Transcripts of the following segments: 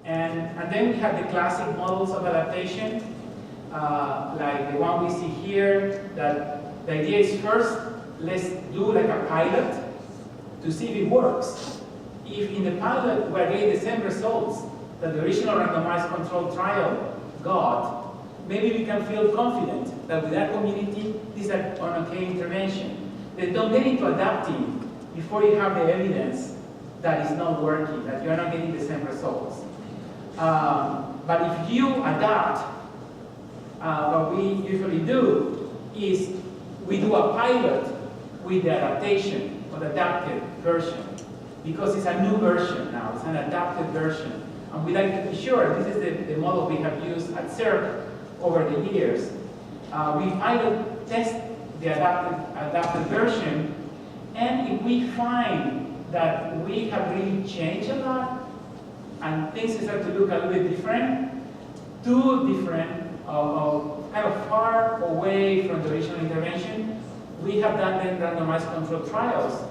And then we have the classic models of adaptation, like the one we see here, that the idea is first, let's do like a pilot to see if it works. If in the pilot we're getting the same results that the original randomized controlled trial got, maybe we can feel confident that with that community, this is an okay intervention. Then don't get into adapting before you have the evidence that is not working, that you're not getting the same results. But if you adapt, what we usually do is we do a pilot with the adaptation or the adapted version, because it's a new version now, it's an adapted version. And we like to be sure, this is the model we have used at CERC over the years. We pilot test the adapted version, and if we find that we have really changed a lot, and things start to look a little bit different, too different, kind of far away from the original intervention, we have done then randomized controlled trials.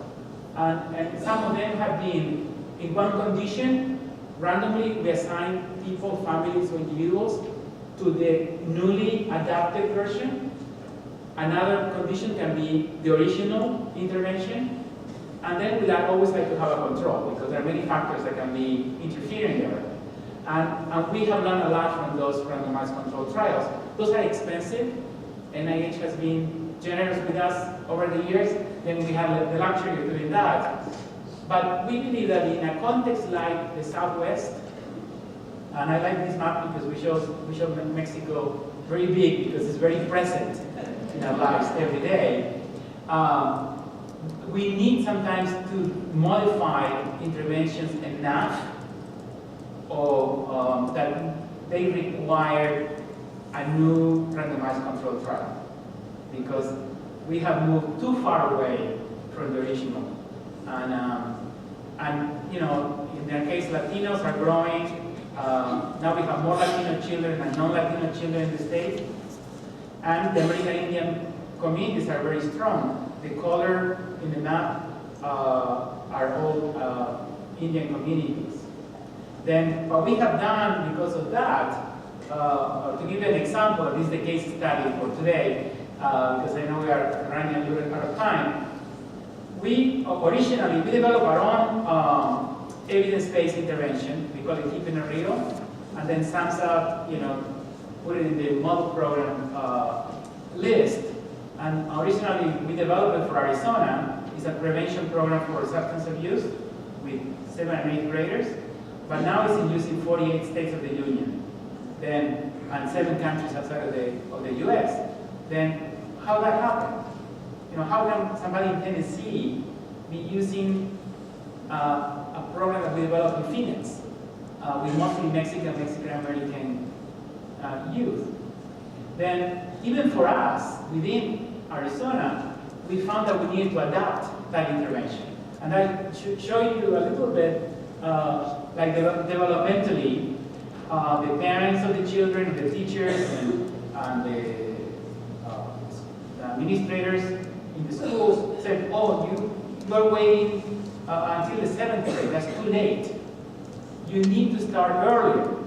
And some of them have been in one condition. Randomly, we assign people, families, or individuals to the newly adapted version. Another condition can be the original intervention. And then we always like to have a control, because there are many factors that can be interfering there. And we have learned a lot from those randomized controlled trials. Those are expensive. NIH has been generous with us over the years. Then we have the luxury of doing that. But we believe that in a context like the Southwest, and I like this map because we show Mexico very big because it's very present in our lives every day. We need sometimes to modify interventions enough or that they require a new randomized controlled trial, because we have moved too far away from the original. And you know, in their case, Latinos are growing. Now we have more Latino children and non-Latino children in the state. And the American Indian communities are very strong. The color in the map are all Indian communities. Then what we have done because of that, to give you an example, this is the case study for today, because I know we are running a little out of time. We originally developed our own evidence-based intervention. We call it Keeping It Real, and then SAMHSA, you know, put it in the model program list. And originally we developed it for Arizona. It's a prevention program for substance abuse with 7th and 8th graders, but now it's in use in 48 states of the union, then and 7 countries outside of the U.S. Then how that happened? You know, how can somebody in Tennessee be using a program that we developed in Phoenix with mostly Mexican American youth? Then even for us within Arizona, we found that we needed to adapt that intervention. And I should show you a little bit, like developmentally, the parents of the children, the teachers, and the administrators in the schools said, oh, you're waiting until the 7th grade, that's too late. You need to start earlier,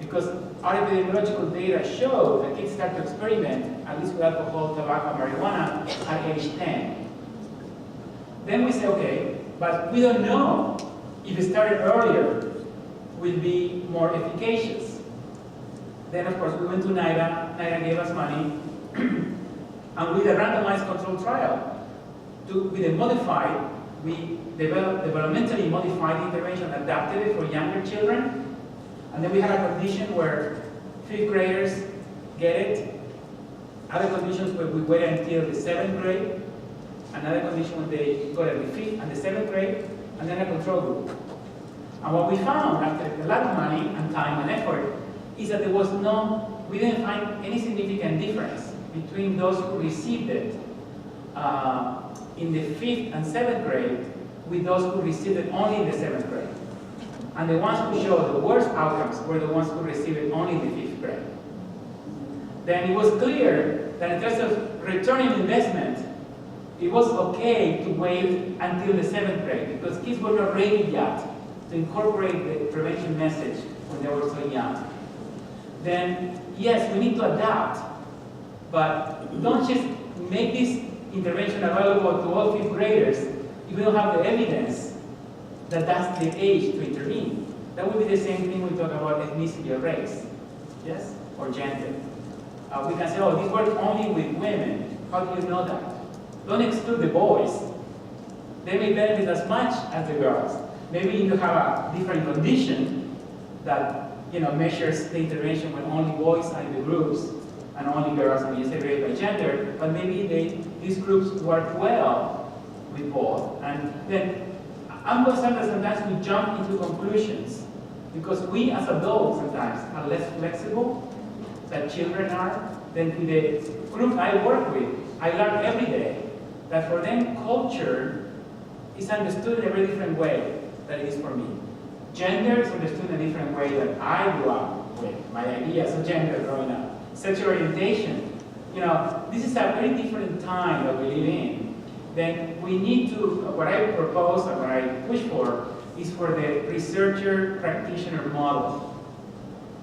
because our epidemiological data show that kids start to experiment, at least with alcohol, tobacco, marijuana, at age 10. Then we say, okay, but we don't know if it started earlier will be more efficacious. Then, of course, we went to NIDA. NIDA gave us money. And with a randomized controlled trial, with a modified, we developed developmentally modified intervention, adapted it for younger children. And then we had a condition where 5th graders get it. Other conditions where we wait until the 7th grade. Another condition when they go to the 5th and the 7th grade. And then a control group. And what we found after a lot of money and time and effort is that we didn't find any significant difference between those who received it in the 5th and 7th grade with those who received it only in the 7th grade. And the ones who showed the worst outcomes were the ones who received it only in the 5th grade. Then it was clear that in terms of return on investment, it was okay to wait until the 7th grade, because kids were not ready yet to incorporate the prevention message when they were so young. Then, yes, we need to adapt, but don't just make this intervention available to all fifth graders if we don't have the evidence that that's the age to intervene. That would be the same thing we talk about ethnicity or race, yes, or gender. We can say, oh, this works only with women. How do you know that? Don't exclude the boys. They may benefit as much as the girls. Maybe you have a different condition that measures the intervention when only boys are in the groups and only girls, and you separate by gender, but maybe these groups work well with both. And then I'm concerned that sometimes we jump into conclusions because we as adults sometimes are less flexible than children are. Then in the group I work with, I learn every day that for them culture is understood in a very different way than it is for me. Gender is understood in a different way that I grew up with, my ideas of gender growing up. Sexual orientation, this is a very different time that we live in. Then we need to, what I propose and what I push for is for the researcher-practitioner model.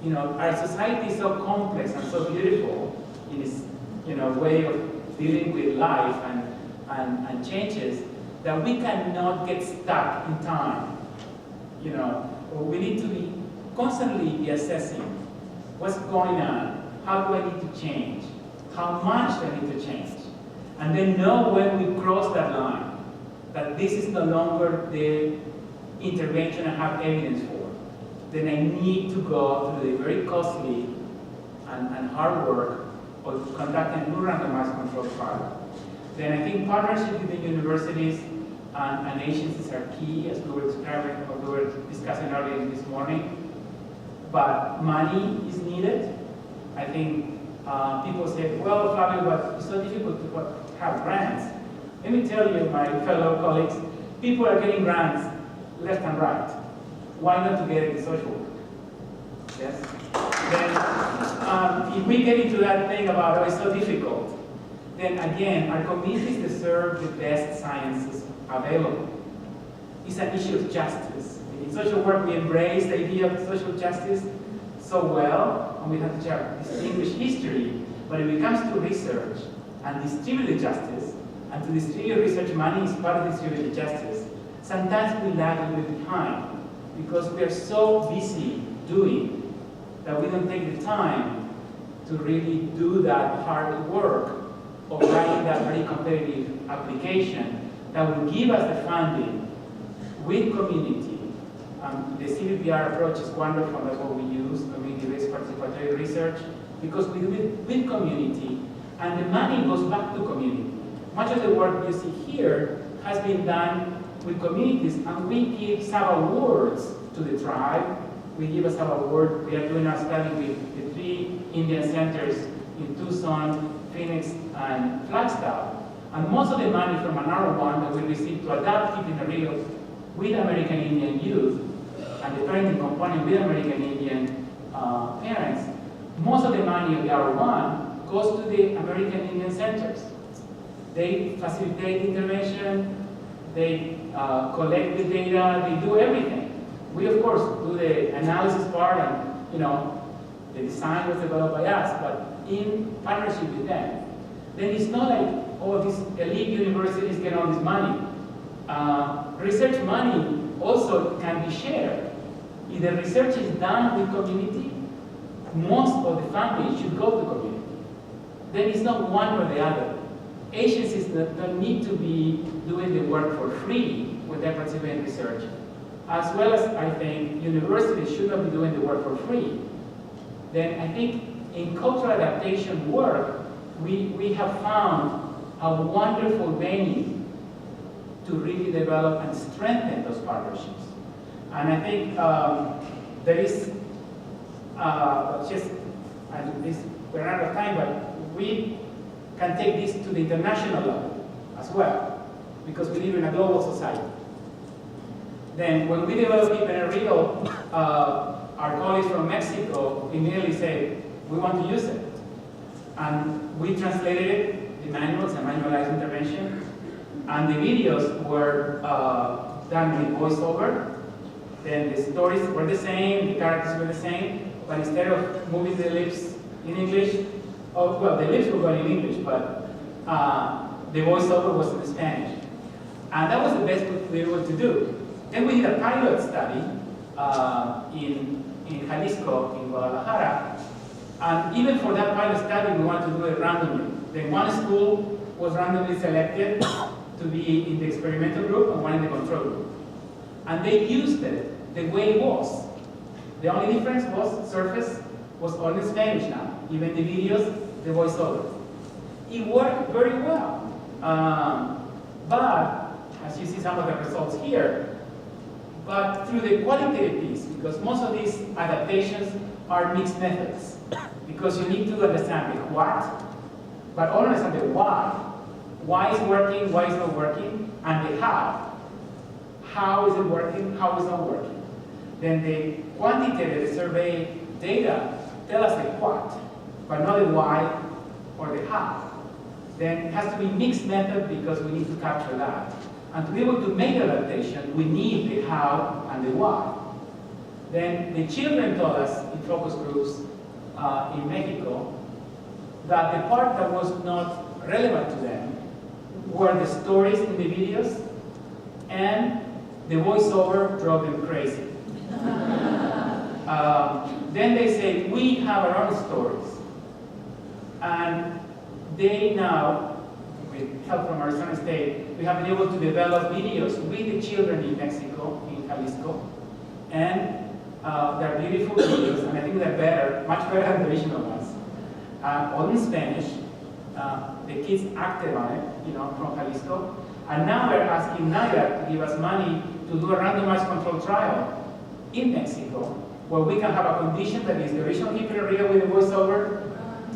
Our society is so complex and so beautiful in its way of dealing with life and changes that we cannot get stuck in time. We need to be constantly assessing what's going on, how do I need to change, how much do I need to change, and then know when we cross that line, that this is no longer the intervention I have evidence for. Then I need to go through the very costly and hard work of conducting a new randomized control trial. Then I think partnership with the universities and agencies are key, as we were discussing earlier this morning. But money is needed. I think people say, well, Flavio, but it's so difficult to have grants. Let me tell you, my fellow colleagues, people are getting grants left and right. Why not to get it in social work? Yes? Then, if we get into that thing about, oh, it's so difficult, then again, our communities deserve the best sciences available. It's an issue of justice. In social work, we embrace the idea of social justice so well, and we have to distinguish history, but if it comes to research and distributed justice, and to distribute research money is part of distributed justice, sometimes we lag a little bit behind because we are so busy doing that we don't take the time to really do that hard work of writing that very competitive application that will give us the funding with community. The CVPR approach is wonderful, that's what we use, community-based participatory research, because we do it with community, and the money goes back to community. Much of the work you see here has been done with communities, and we give sub-awards to the tribe. We give a sub-award. We are doing our study with the 3 Indian centers in Tucson, Phoenix, and Flagstaff. And most of the money from an R1 that we received to adapt Keeping It Real with American Indian youth, and the parenting component with American Indian parents, most of the money of the R1 goes to the American Indian centers. They facilitate intervention, they collect the data, they do everything. We, of course, do the analysis part, and the design was developed by us, but in partnership with them. Then it's not like, oh, these elite universities get all this money. Research money also can be shared. If the research is done with community, most of the funding should go to community. Then it's not one or the other. Agencies don't need to be doing the work for free when they participate in research. As well as, I think, universities should not be doing the work for free. Then I think in cultural adaptation work, we have found a wonderful venue to really develop and strengthen those partnerships. And I think there is we're out of time, but we can take this to the international level as well, because we live in a global society. Then when we develop Keeping It Real, our colleagues from Mexico immediately said, we want to use it. And we translated it, the manuals and manualized intervention, and the videos were done with voiceover. Then the stories were the same, the characters were the same, but instead of moving the lips in English, oh, well, the lips were going in English, but the voiceover was in Spanish. And that was the best we were able to do. Then we did a pilot study in Jalisco, in Guadalajara. And even for that pilot study, we wanted to do it randomly. Then one school was randomly selected to be in the experimental group and one in the control group. And they used it the way it was. The only difference was Surface was all in Spanish now. Even the videos, the voiceover. It worked very well. But, as you see some of the results here, but through the qualitative piece, because most of these adaptations are mixed methods. Because you need to understand the what, but also understand the why. Why is working, why is not working, and the how. How is it working, how is it not working. Then the quantitative, the survey data tell us the what, but not the why or the how. Then it has to be mixed method because we need to capture that. And to be able to make adaptation, we need the how and the why. Then the children told us in focus groups in Mexico that the part that was not relevant to them were the stories in the videos, and the voiceover drove them crazy. Then they say, we have our own stories. And they now, with help from Arizona State, we have been able to develop videos with the children in Mexico, in Jalisco, and they're beautiful videos, and I think they're better, much better than the original ones. All in Spanish. The kids acted on it, from Jalisco. And now we're asking NIDA to give us money to do a randomized controlled trial in Mexico, where we can have a condition that is the original Hippocratica with the voiceover,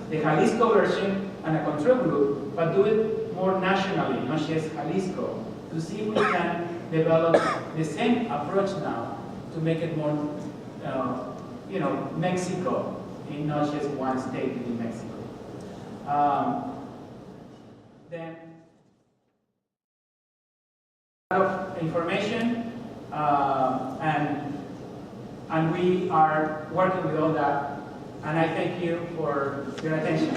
the Jalisco version, and a control group, but do it more nationally, not just Jalisco, to see if we can develop the same approach now to make it more, Mexico, and not just one state within Mexico. Then, a lot of information, and we are working with all that, and I thank you for your attention.